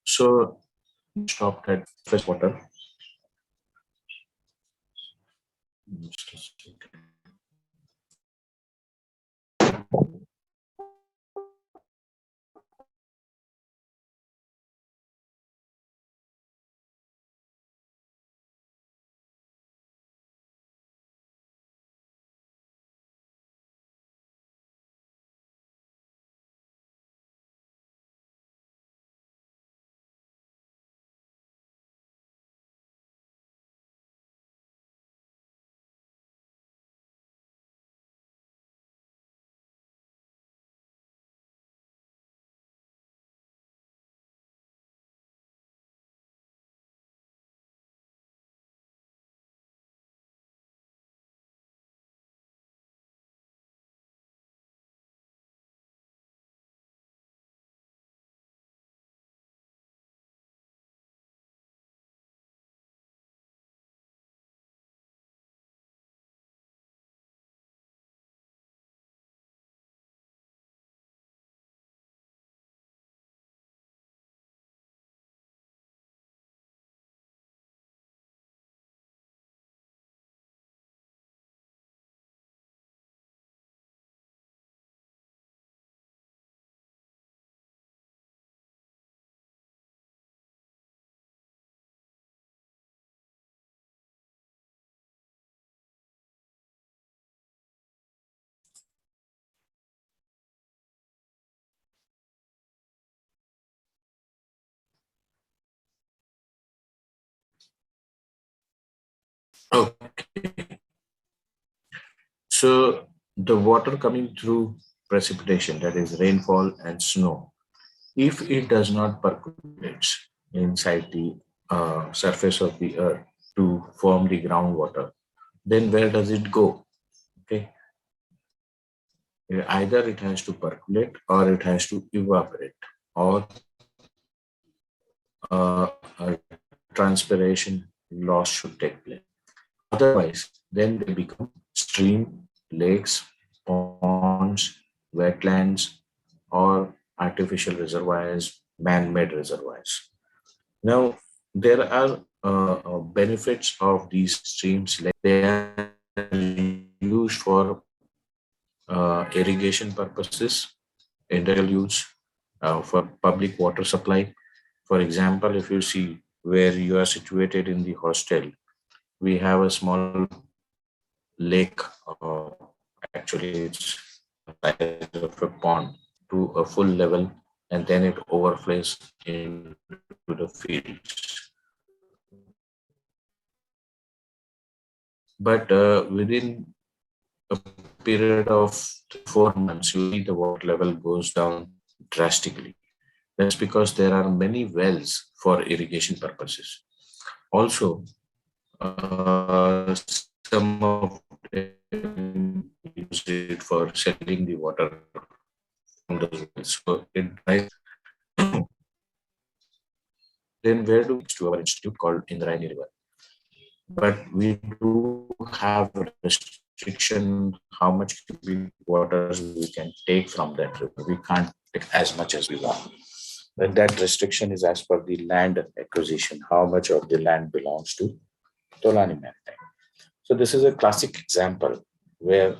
So stopped at fresh water. Just a second. Okay. So the water coming through precipitation, that is rainfall and snow, if it does not percolate inside the surface of the earth to form the groundwater, then where does it go? Okay, either it has to percolate or it has to evaporate, or a transpiration loss should take place. Otherwise, then they become stream, lakes, ponds, wetlands, or artificial reservoirs, man-made reservoirs. Now, there are benefits of these streams, like they are used for irrigation purposes, industrial use, for public water supply. For example, if you see where you are situated in the hostel, we have a small lake. Actually, it's the size of a pond to a full level, and then it overflows into the fields. But within a period of 4 months, you see the water level goes down drastically. That's because there are many wells for irrigation purposes. Also, some of them use it for selling the water from the wells. So it dries. Then where do we to our institute called Indrayani River? But we do have a restriction how much cubic waters we can take from that river. We can't take as much as we want. And that restriction is as per the land acquisition, how much of the land belongs to Tolani Maritime. So this is a classic example where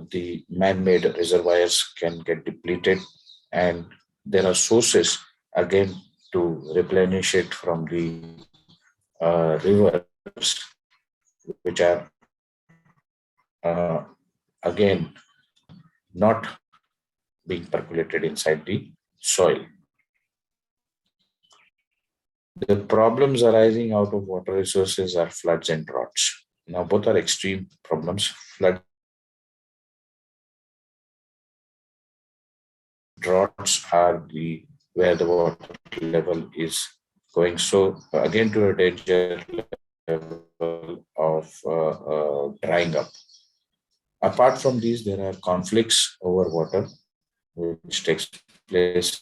the man-made reservoirs can get depleted, and there are sources again to replenish it from the rivers, which are uh, again not being percolated inside the soil. The problems arising out of water resources are floods and droughts. Now, both are extreme problems. Flood droughts are the where the water level is going so again to a danger level of drying up. Apart from these, there are conflicts over water, which takes place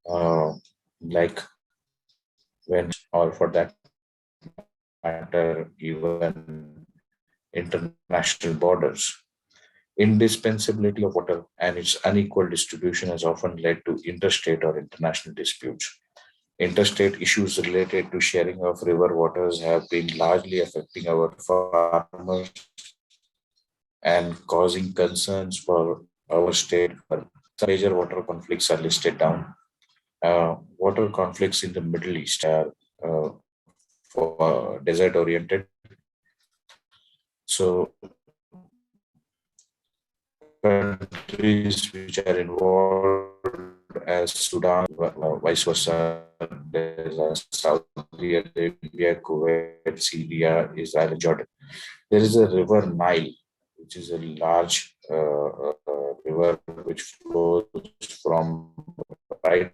uh, like when, or for that matter, even international borders. Indispensability of water and its unequal distribution has often led to interstate or international disputes. Interstate issues related to sharing of river waters have been largely affecting our farmers and causing concerns for our state. Some major water conflicts are listed down. Water conflicts in the Middle East are for desert oriented. So countries which are involved as Sudan, vice versa, there's Saudi Arabia, Kuwait, Syria, Israel, and Jordan. There is a river Nile, which is a large river which flows from right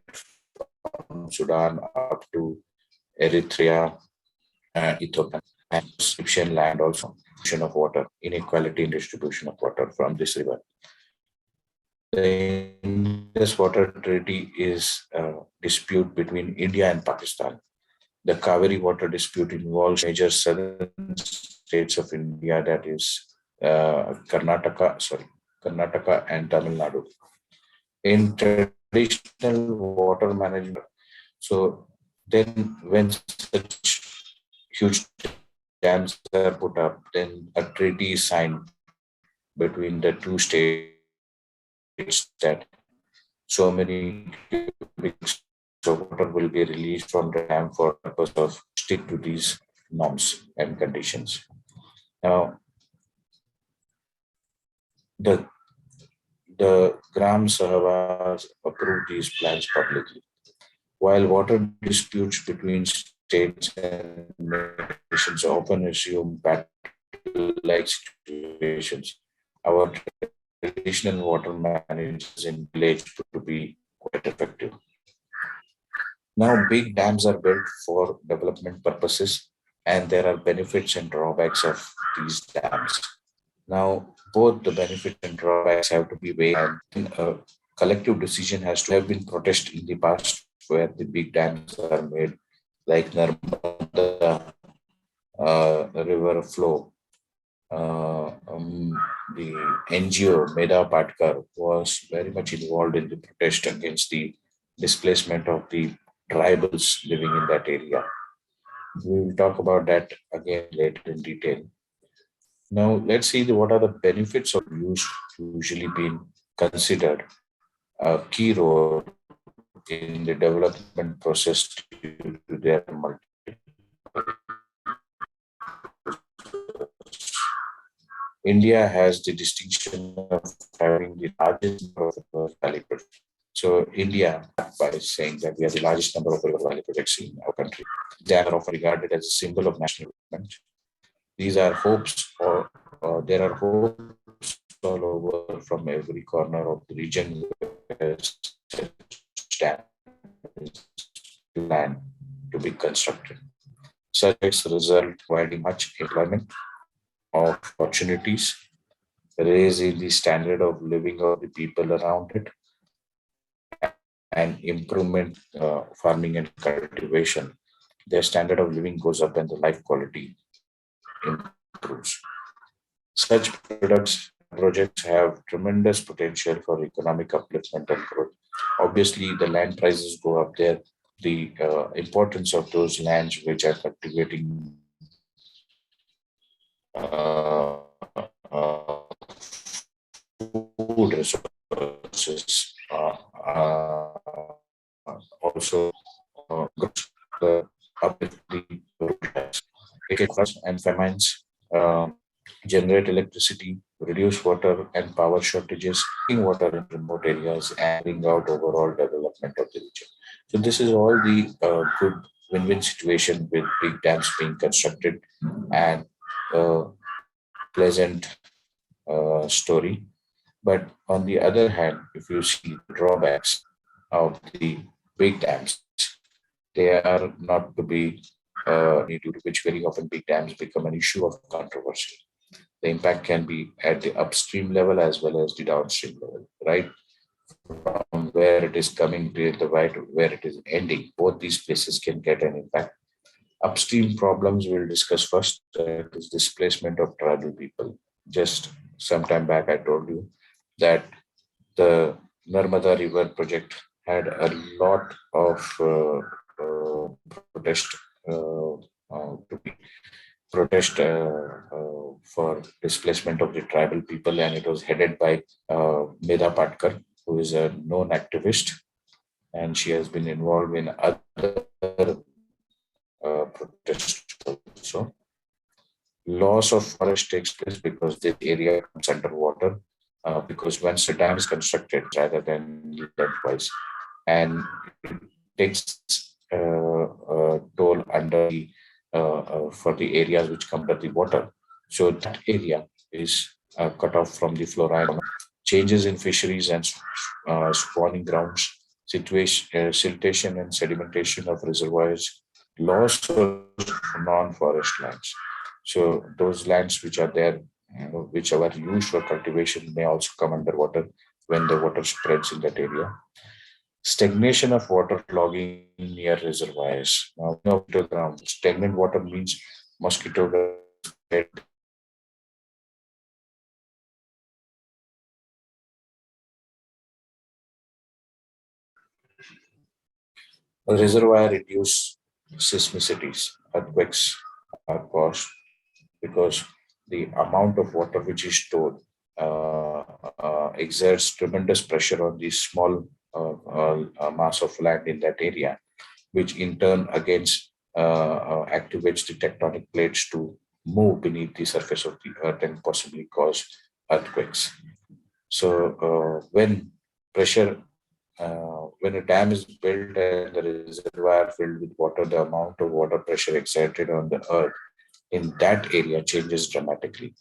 from Sudan up to Eritrea and Ethiopia and Egyptian land also. Of water, inequality in distribution of water from this river. The Indus Water Treaty is a dispute between India and Pakistan. The Kaveri water dispute involves major southern states of India, that is Karnataka and Tamil Nadu. In traditional water management, so then when such huge dams are put up, then a treaty is signed between the two states that so many cubic of water will be released from the dam for the purpose of stick to these norms and conditions. Now, the Gram Sabhas approved these plans publicly. While water disputes between states and nations often assume battle-like situations, our traditional water managers in village to be quite effective. Now, big dams are built for development purposes, and there are benefits and drawbacks of these dams. Now, both the benefits and drawbacks have to be weighed, and a collective decision has to have been protested in the past where the big dams are made, like Narmada river flow. The NGO Meda Patkar was very much involved in the protest against the displacement of the tribals living in that area. We will talk about that again later in detail. Now, let's see what are the benefits of use usually being considered a key role in the development process due to their multi. India has the distinction of having the largest number of valley projects. So India, by saying that we have the largest number of river valley projects in our country, they are often regarded as a symbol of national development. These are hopes, or there are hopes all over from every corner of the region where stand plan to be constructed. Such result providing much employment opportunities, raising the standard of living of the people around it, and improvement farming and cultivation. Their standard of living goes up and the life quality improves. Such projects have tremendous potential for economic upliftment and growth. Obviously, the land prices go up there. The importance of those lands which are cultivating food resources also uplift the and famines. Generate electricity, reduce water and power shortages, clean water in remote areas, and bring out overall development of the region. So this is all the good win-win situation with big dams being constructed and pleasant story. But on the other hand, if you see the drawbacks of the big dams, they are not to be due to which very often big dams become an issue of controversy. The impact can be at the upstream level as well as the downstream level, right? From where it is coming to the right, where it is ending, both these places can get an impact. Upstream problems we'll discuss first, is displacement of tribal people. Just some time back I told you that the Narmada River project had a lot of protest to be protest for displacement of the tribal people, and it was headed by Medha Patkar, who is a known activist, and she has been involved in other protests also. Loss of forest takes place because the area comes underwater, because once a dam is constructed rather than lengthwise, and it takes a toll under the for the areas which come under the water. So that area is cut off from the flora and changes in fisheries and spawning grounds, situation, siltation and sedimentation of reservoirs, loss of non-forest lands. So those lands which are there, which are used for cultivation, may also come underwater when the water spreads in that area. Stagnation of water logging near reservoirs. Now, mosquito ground. Stagnant water means mosquito ground. A reservoir reduce seismicities. Earthquakes are caused because the amount of water which is stored exerts tremendous pressure on the small mass of land in that area, which in turn against activates the tectonic plates to move beneath the surface of the earth and possibly cause earthquakes. So pressure, when a dam is built and the reservoir filled with water, the amount of water pressure exerted on the earth in that area changes dramatically.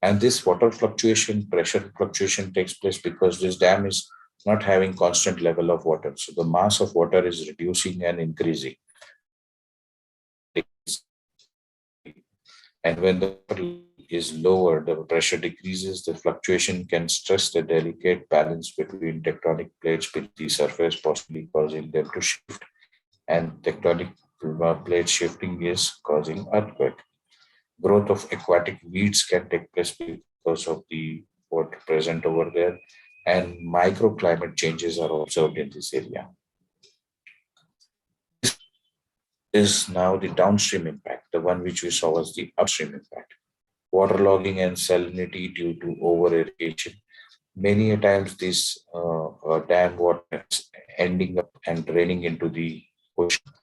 And this water fluctuation, pressure fluctuation takes place because this dam is not having constant level of water. So the mass of water is reducing and increasing. And when the water is lower, the pressure decreases, the fluctuation can stress the delicate balance between tectonic plates beneath the surface, possibly causing them to shift. And tectonic plate shifting is causing earthquake. Growth of aquatic weeds can take place because of the water present over there, and microclimate changes are observed in this area. This is now the downstream impact. The one which we saw was the upstream impact. Waterlogging and salinity due to over irrigation. Many a times this dam water is ending up and draining into the ocean.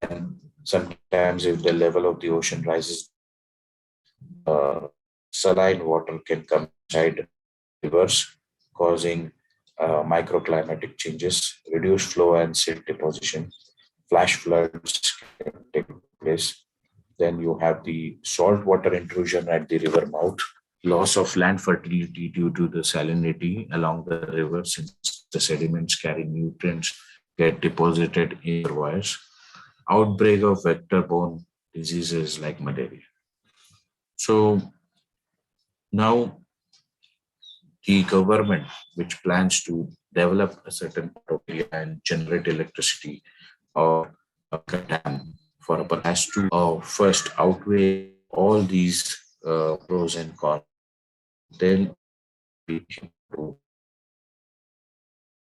And sometimes if the level of the ocean rises, saline water can come inside rivers, causing microclimatic changes, reduced flow and silt deposition, flash floods can take place. Then you have the saltwater intrusion at the river mouth, loss of land fertility due to the salinity along the river since the sediments carry nutrients get deposited in reservoirs, outbreak of vector-borne diseases like malaria. So now the government, which plans to develop a certain area and generate electricity or a dam for a has to first outweigh all these pros and cons. Then be able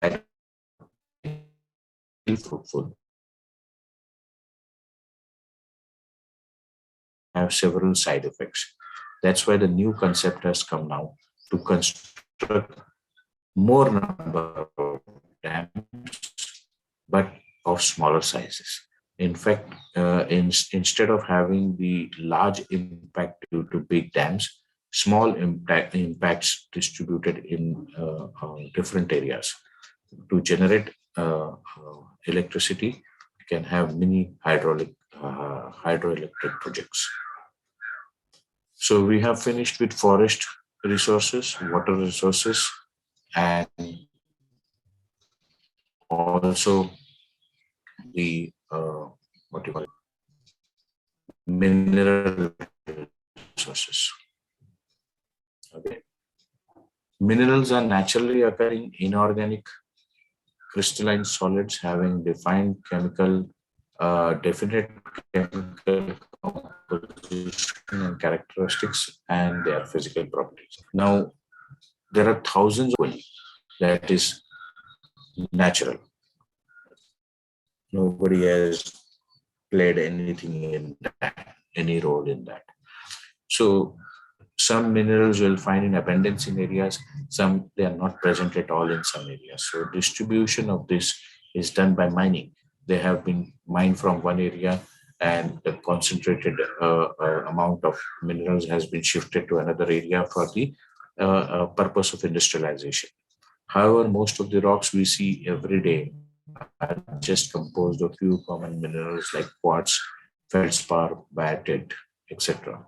to be fruitful. Have several side effects. That's why the new concept has come now to construct more number of dams, but of smaller sizes. In fact, instead of having the large impact due to big dams, small impacts distributed in different areas. To generate electricity, you can have mini hydroelectric projects. So we have finished with forest resources, water resources, and also the what you call it, mineral resources. Okay. Minerals are naturally occurring inorganic crystalline solids having definite chemical composition and characteristics and their physical properties. Now, There are thousands of that is natural. Nobody has played anything in that, any role in that. So some minerals you'll find in abundance in areas, some they are not present at all in some areas. So distribution of this is done by mining. They have been mined from one area, and the concentrated amount of minerals has been shifted to another area for the purpose of industrialization. However, most of the rocks we see every day are just composed of few common minerals like quartz, feldspar, biotite, etc.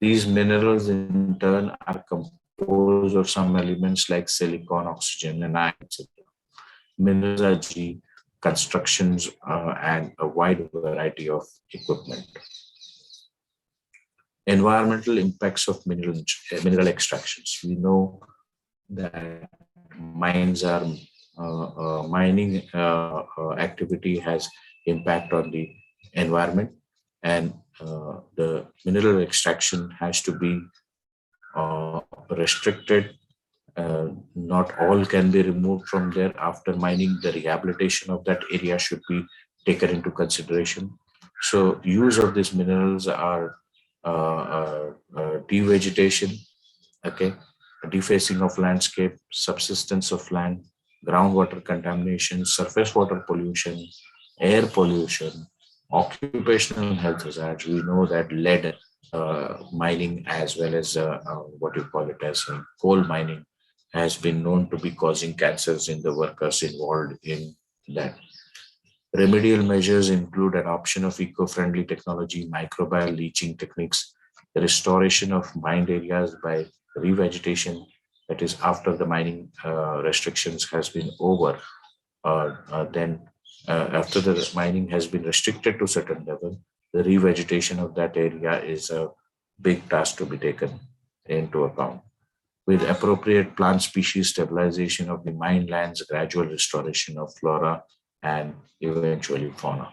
These minerals in turn are composed of some elements like silicon, oxygen, and iron, etc. Minerals are constructions, and a wide variety of equipment. Environmental impacts of mineral extractions. We know that mines are mining activity has impact on the environment, and the mineral extraction has to be restricted. Not all can be removed from there after mining. The rehabilitation of that area should be taken into consideration. So use of these minerals are devegetation, okay, defacing of landscape, subsistence of land, groundwater contamination, surface water pollution, air pollution, occupational health hazards. We know that lead mining as well as what you call it as coal mining has been known to be causing cancers in the workers involved in that. Remedial measures include adoption of eco-friendly technology, microbial leaching techniques, the restoration of mined areas by revegetation, that is after the mining restrictions has been over, then after the mining has been restricted to certain level, the revegetation of that area is a big task to be taken into account. With appropriate plant species stabilization of the mined lands, gradual restoration of flora, and eventually fauna.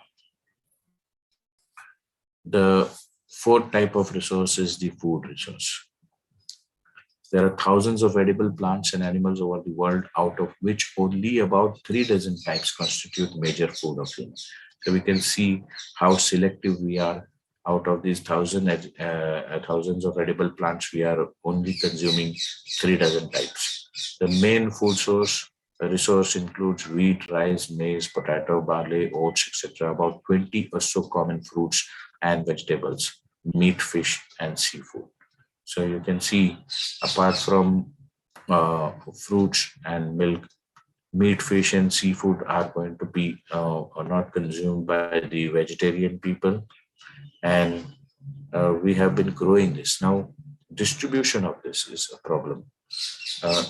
The fourth type of resource is the food resource. There are thousands of edible plants and animals over the world, out of which only about 3 dozen types constitute major food of humans. So we can see how selective we are. Out of these thousands of edible plants, we are only consuming 3 dozen types. The main food source resource includes wheat, rice, maize, potato, barley, oats, etc. About 20 or so common fruits and vegetables, meat, fish, and seafood. So you can see, apart from fruits and milk, meat, fish, and seafood are going to be are not consumed by the vegetarian people, and we have been growing this. Now, distribution of this is a problem. Uh,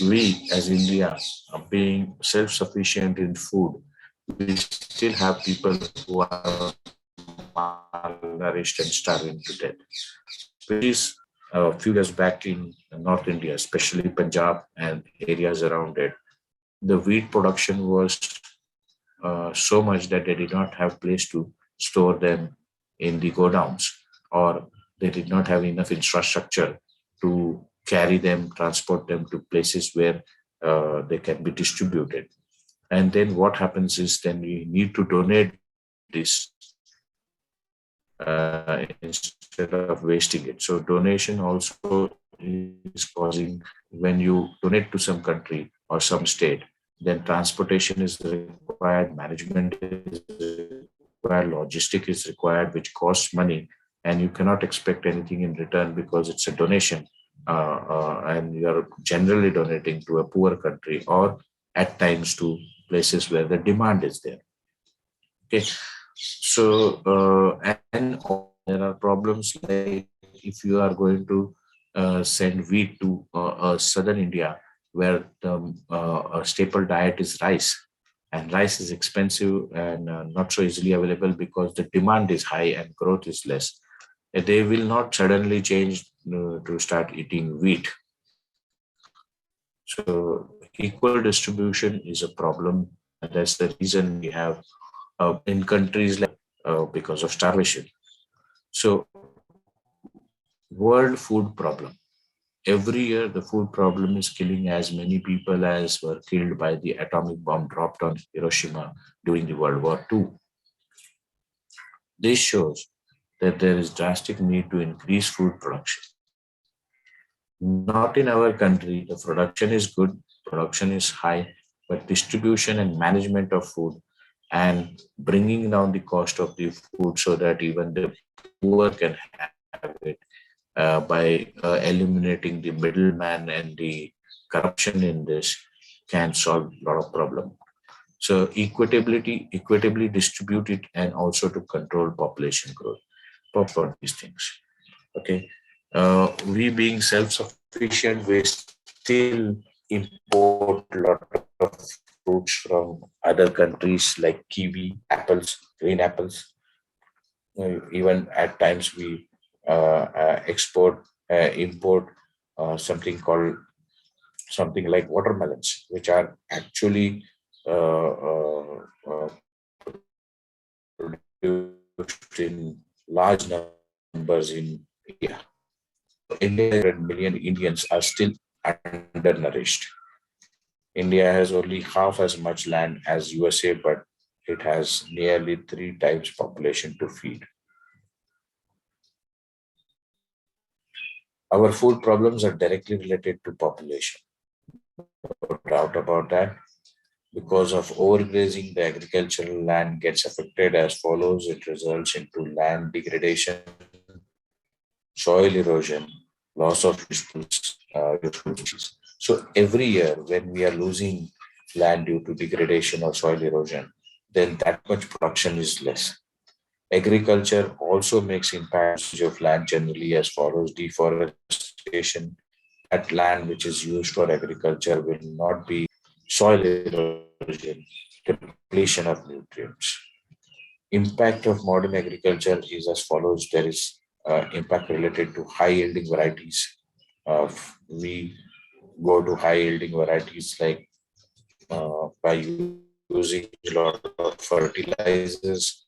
we, as India, are being self-sufficient in food, we still have people who are malnourished and starving to death. Which is a few years back in North India, especially Punjab and areas around it, the wheat production was so much that they did not have place to store them in the godowns, or they did not have enough infrastructure to carry them, transport them to places where they can be distributed. And then what happens is then we need to donate this instead of wasting it. So donation also is causing, when you donate to some country or some state, then transportation is required, management is required, logistic is required, which costs money, and you cannot expect anything in return because it's a donation, and you are generally donating to a poor country or at times to places where the demand is there. Okay, so and there are problems like if you are going to send wheat to southern India, where the staple diet is rice, and rice is expensive and not so easily available because the demand is high and growth is less. They will not suddenly change to start eating wheat. So equal distribution is a problem, and that's the reason we have in countries like because of starvation. So world food problem. Every year, the food problem is killing as many people as were killed by the atomic bomb dropped on Hiroshima during the World War II. This shows that there is drastic need to increase food production. Not in our country, the production is good, production is high, but distribution and management of food and bringing down the cost of the food so that even the poor can have it by eliminating the middleman and the corruption in this can solve a lot of problem. So equitably distribute it and also to control population growth for these things. Okay. We being self-sufficient, we still import a lot of fruits from other countries like kiwi, apples, green apples. Even at times we import something called something like watermelons, which are actually produced in large numbers in India. India, 100 million Indians are still undernourished. India has only half as much land as USA, but it has nearly 3 times population to feed. Our food problems are directly related to population. No doubt about that. Because of overgrazing, the agricultural land gets affected as follows. It results into land degradation, soil erosion, loss of useful species. So every year, when we are losing land due to degradation or soil erosion, then that much production is less. Agriculture also makes impacts of land generally as follows: deforestation. That land which is used for agriculture will not be soil erosion, depletion of nutrients. Impact of modern agriculture is as follows. There is impact related to high yielding varieties. We go to high yielding varieties like by using a lot of fertilizers,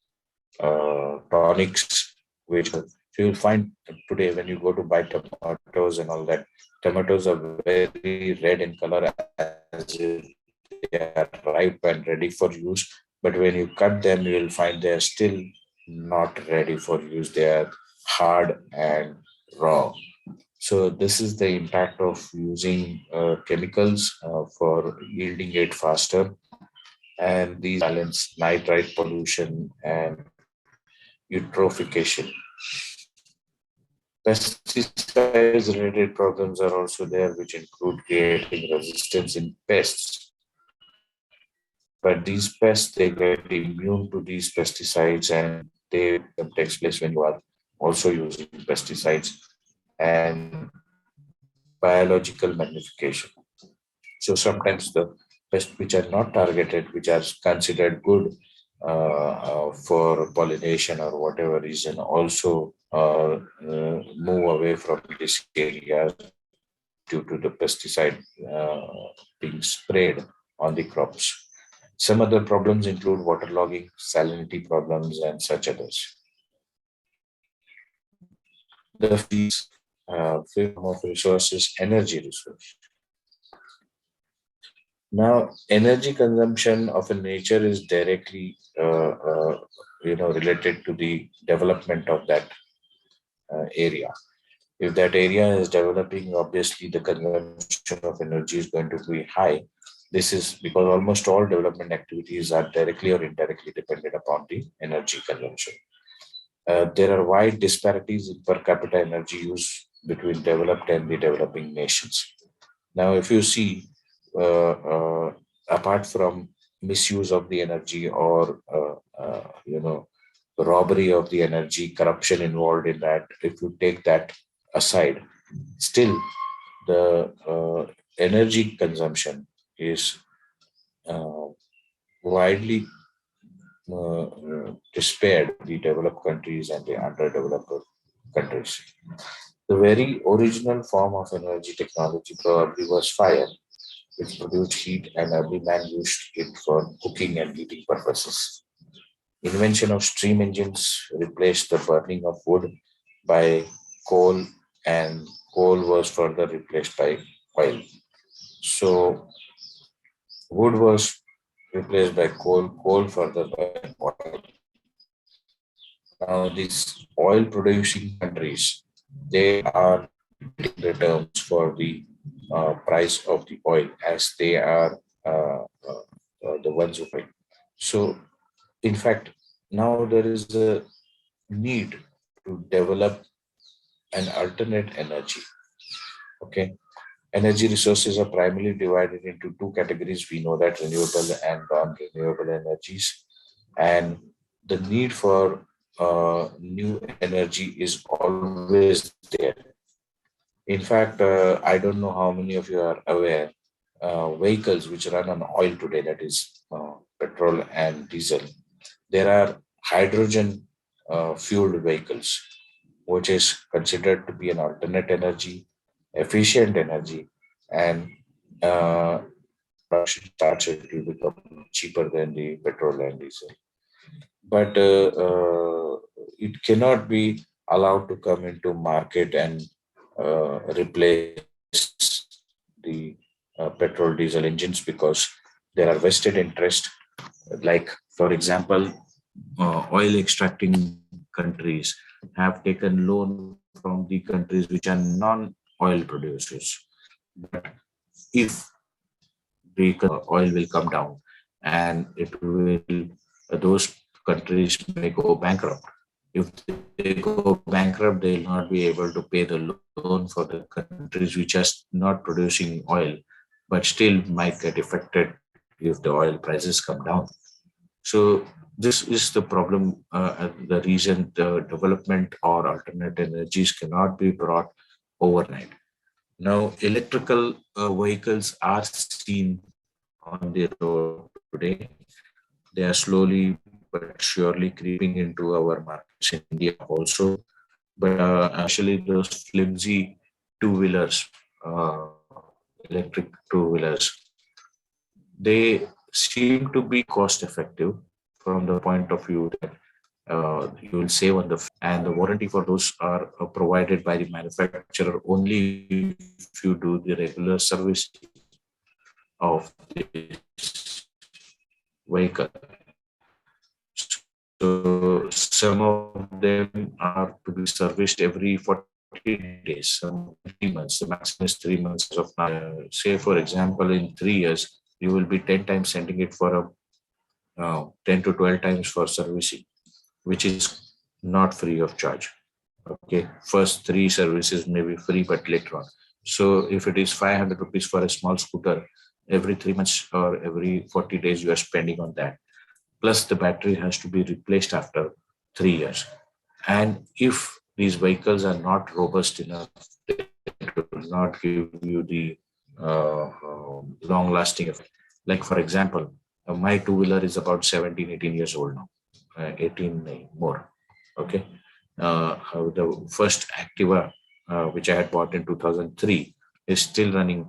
tonics, which you will find today when you go to buy tomatoes and all that. Tomatoes are very red in color as if they are ripe and ready for use. But when you cut them, you will find they are still not ready for use. They are hard and raw. So this is the impact of using chemicals for yielding it faster. And these balance nitrite pollution and eutrophication. Pesticides related problems are also there, which include creating resistance in pests. But these pests, they get immune to these pesticides and they takes place when you are also using pesticides and biological magnification. So sometimes the pests which are not targeted, which are considered good for pollination or whatever reason, also move away from this area due to the pesticide being sprayed on the crops. Some other problems include waterlogging, salinity problems, and such others. The freedom of resources, energy resource. Now, energy consumption of a nature is directly, related to the development of that area. If that area is developing, obviously the consumption of energy is going to be high. This is because almost all development activities are directly or indirectly dependent upon the energy consumption. There are wide disparities in per capita energy use between developed and the developing nations. Now, if you see, apart from misuse of the energy or robbery of the energy, corruption involved in that, if you take that aside, still the energy consumption is uh, widely despaired the developed countries and the underdeveloped countries. The very original form of energy technology probably was fire, which produced heat, and early man used it for cooking and heating purposes. Invention of steam engines replaced the burning of wood by coal and coal was further replaced by oil. So wood was replaced by coal, coal further by oil. Now these oil producing countries, they are getting the terms for the price of the oil as they are the ones who pay. So in fact, now there is a need to develop an alternate energy. Okay. Energy resources are primarily divided into two categories. We know that renewable and non-renewable energies. And the need for new energy is always there. In fact, I don't know how many of you are aware, vehicles which run on oil today, that is petrol and diesel, there are hydrogen fueled vehicles, which is considered to be an alternate energy, efficient energy, and uh, production starts it will become cheaper than the petrol and diesel. But it cannot be allowed to come into market and replace the petrol diesel engines because there are vested interest. Like for example, oil extracting countries have taken loan from the countries which are non-oil producers. But if the oil will come down and it will, those countries may go bankrupt. If they go bankrupt, they will not be able to pay the loan for the countries which are not producing oil, but still might get affected if the oil prices come down. So this is the problem, and the reason the development or alternate energies cannot be brought overnight. Now, electrical vehicles are seen on the road today. They are slowly but surely creeping into our markets in India also. But actually, those flimsy two-wheelers, uh, electric two-wheelers, they seem to be cost effective from the point of view that you will save on the and the warranty for those are provided by the manufacturer only if you do the regular service of this vehicle. So some of them are to be serviced every 40 days, some 3 months. The maximum is 3 months of say, for example, in 3 years, you will be 10 times sending it for a 10 to 12 times for servicing, which is not free of charge. Okay, first three services may be free, but later on. So if it is 500 rupees for a small scooter, every 3 months or every 40 days you are spending on that. Plus the battery has to be replaced after 3 years. And if these vehicles are not robust enough, they will not give you the long lasting effect. Like for example, my two-wheeler is about 17, 18 years old now, 18 more. Okay. The first Activa, which I had bought in 2003, is still running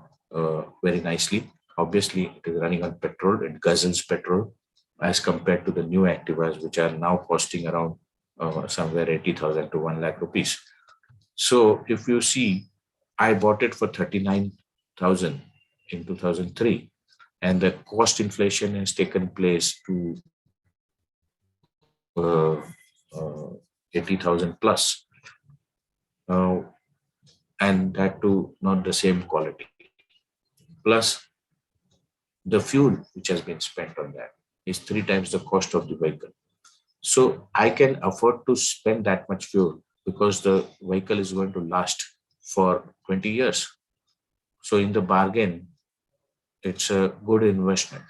very nicely. Obviously, it is running on petrol. It guzzles petrol as compared to the new Activas, which are now costing around somewhere 80,000 to 1 lakh rupees. So if you see, I bought it for 39,000 in 2003, and the cost inflation has taken place to uh, uh, 80,000 plus, uh, and that too not the same quality. Plus, the fuel which has been spent on that is 3 times the cost of the vehicle. So I can afford to spend that much fuel because the vehicle is going to last for 20 years. So in the bargain, it's a good investment.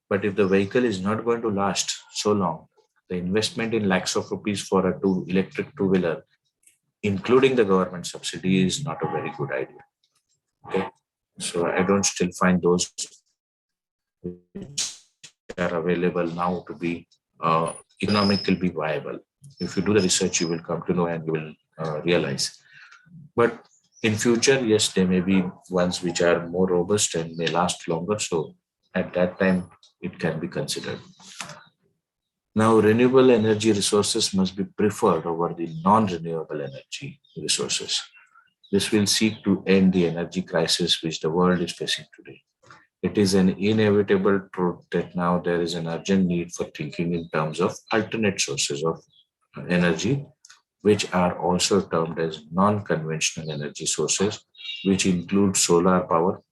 But if the vehicle is not going to last so long, the investment in lakhs of rupees for a electric two-wheeler, including the government subsidy, is not a very good idea. Okay, so I don't still find those which are available now to be economically viable. If you do the research, you will come to know and you will realize. But in future, yes, there may be ones which are more robust and may last longer. So at that time, it can be considered. Now, renewable energy resources must be preferred over the non-renewable energy resources. This will seek to end the energy crisis which the world is facing today. It is an inevitable truth that now there is an urgent need for thinking in terms of alternate sources of energy, which are also termed as non conventional energy sources, which include solar power,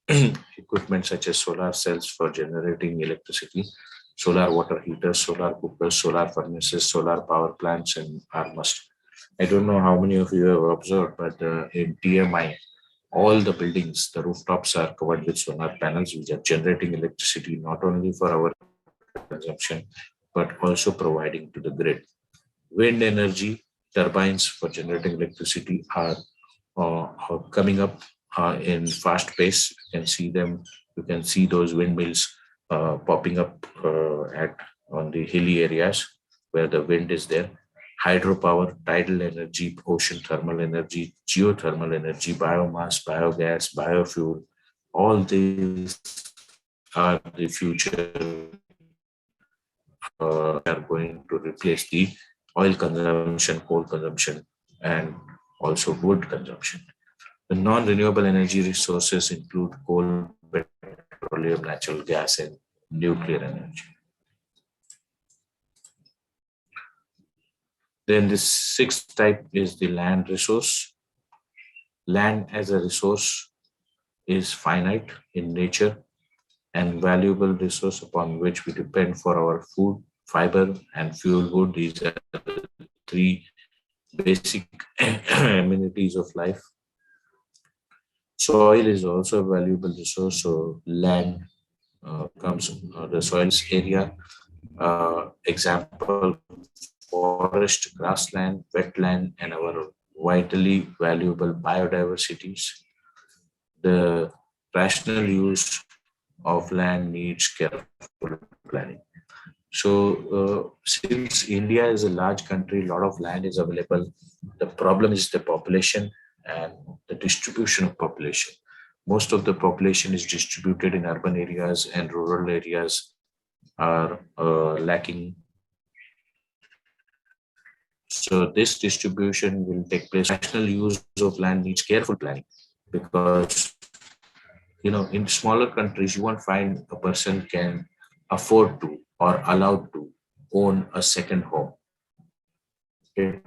equipment such as solar cells for generating electricity, solar water heaters, solar cookers, solar furnaces, solar power plants, and are must. I don't know how many of you have observed, but in TMI, all the buildings, the rooftops are covered with solar panels, which are generating electricity not only for our consumption, but also providing to the grid. Wind energy turbines for generating electricity are coming up in fast pace. You can see them. You can see those windmills popping up at on the hilly areas where the wind is there. Hydropower, tidal energy, ocean thermal energy, geothermal energy, biomass, biogas, biofuel. All these are the future are going to replace the oil consumption, coal consumption, and also wood consumption. The non-renewable energy resources include coal, petroleum, natural gas, and nuclear energy. Then the sixth type is the land resource. Land as a resource is finite in nature and valuable resource upon which we depend for our food, fiber, and fuel wood. These are the three basic amenities of life. Soil is also a valuable resource. So land comes the soils area. Example: forest, grassland, wetland, and our vitally valuable biodiversities. The rational use of land needs careful planning. So, since India is a large country, a lot of land is available. The problem is the population and the distribution of population. Most of the population is distributed in urban areas, and rural areas are lacking. So, this distribution will take place. Rational use of land needs careful planning because in smaller countries you won't find a person can afford to or allowed to own a second home. Okay.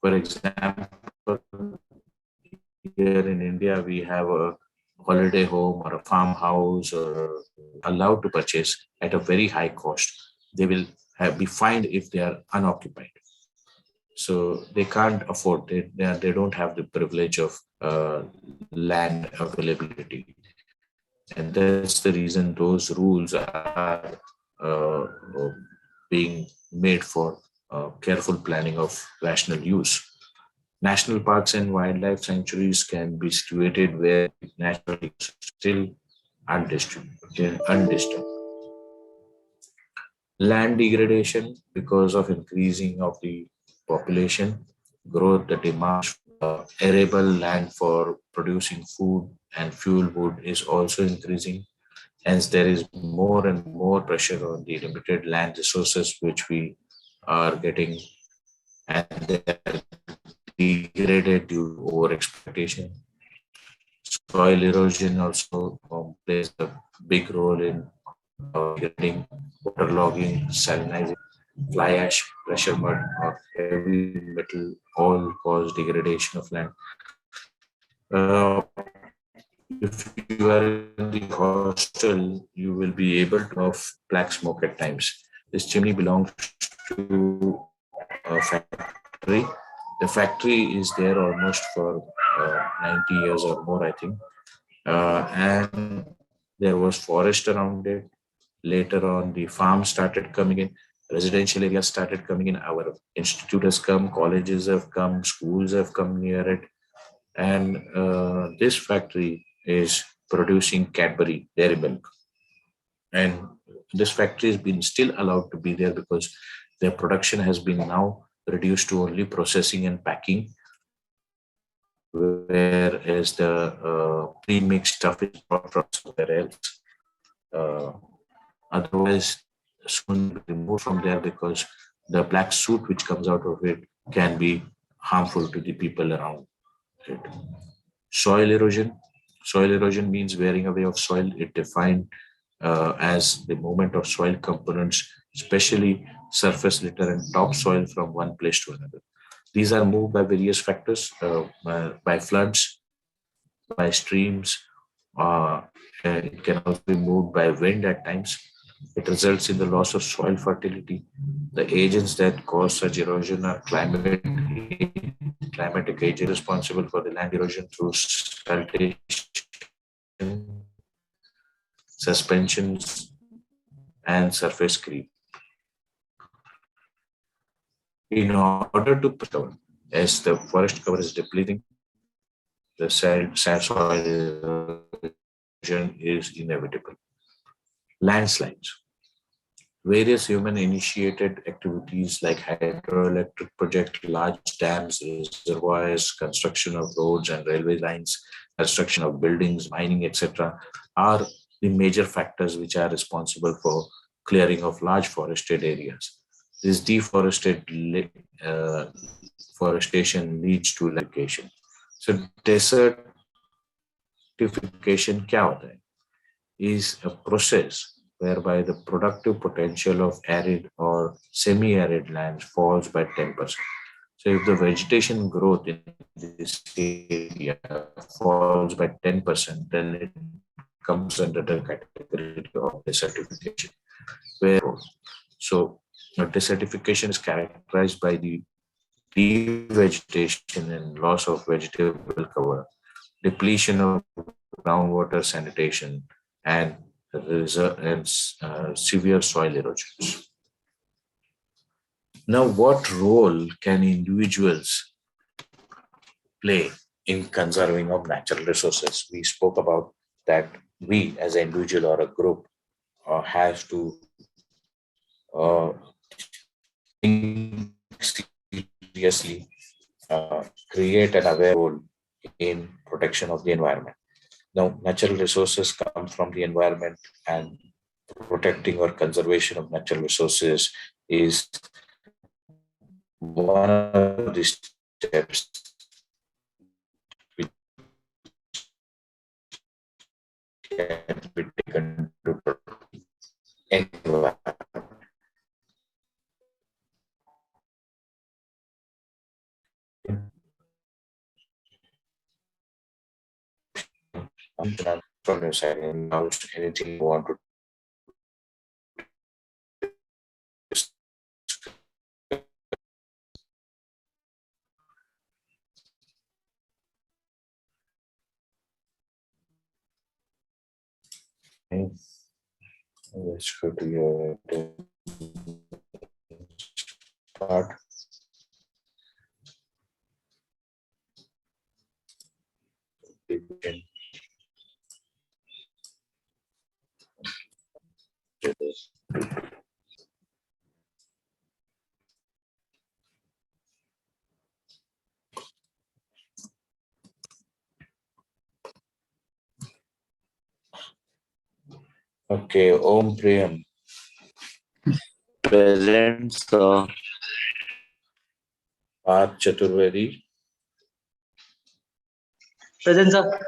For example, here in India, we have a holiday home or a farmhouse or allowed to purchase at a very high cost. They will be fined if they are unoccupied. So they can't afford it. They don't have the privilege of land availability. And that's the reason those rules are uh, being made for careful planning of rational use. National parks and wildlife sanctuaries can be situated where natural is still undisturbed. Land degradation because of increasing of the population, growth, the demand arable land for producing food and fuel wood is also increasing. Hence, there is more and more pressure on the limited land resources which we are getting, and they are degraded due to over exploitation. Soil erosion also plays a big role in degrading, waterlogging, salinizing, fly ash, pressure mud, or heavy metal all cause degradation of land. Uh, if you are in the hostel, you will be able to have black smoke at times. This chimney belongs to a factory. The factory is there almost for 90 years or more, I think. And there was forest around it. Later on, the farms started coming in, residential areas started coming in. Our institute has come, colleges have come, schools have come near it. And this factory is producing Cadbury dairy milk. And this factory has been still allowed to be there because their production has been now reduced to only processing and packing, whereas the pre-mixed stuff is brought from somewhere else. Uh, Otherwise, soon removed from there because the black soot which comes out of it can be harmful to the people around it. Soil erosion. Soil erosion means wearing away of soil. It defined as the movement of soil components, especially surface litter and topsoil from one place to another. These are moved by various factors, by floods, by streams. It can also be moved by wind at times. It results in the loss of soil fertility. The agents that cause such erosion are climatic agents responsible for the land erosion through saltation, suspensions, and surface creep. In order to preserve, as the forest cover is depleting, the sand soil erosion is inevitable. Landslides. Various human-initiated activities like hydroelectric projects, large dams, reservoirs, construction of roads and railway lines, construction of buildings, mining, etc., are the major factors which are responsible for clearing of large forested areas. This deforested forestation leads to electrification. So desertification क्या होता है? Is a process whereby the productive potential of arid or semi-arid lands falls by 10%. So if the vegetation growth in this area falls by 10%, then it comes under the category of desertification. So desertification is characterized by the devegetation and loss of vegetable cover, depletion of groundwater sanitation, and severe soil erosions. Now, what role can individuals play in conserving of natural resources? We spoke about that we as an individual or a group have to think seriously, create an aware role in protection of the environment. Now, natural resources come from the environment, and protecting or conservation of natural resources is one of the steps which can be taken to protect the environment. From your side, anything you want to let's go to your part. Okay, Om Priyam. Present, sir. Parth Chaturvedi. Present, sir.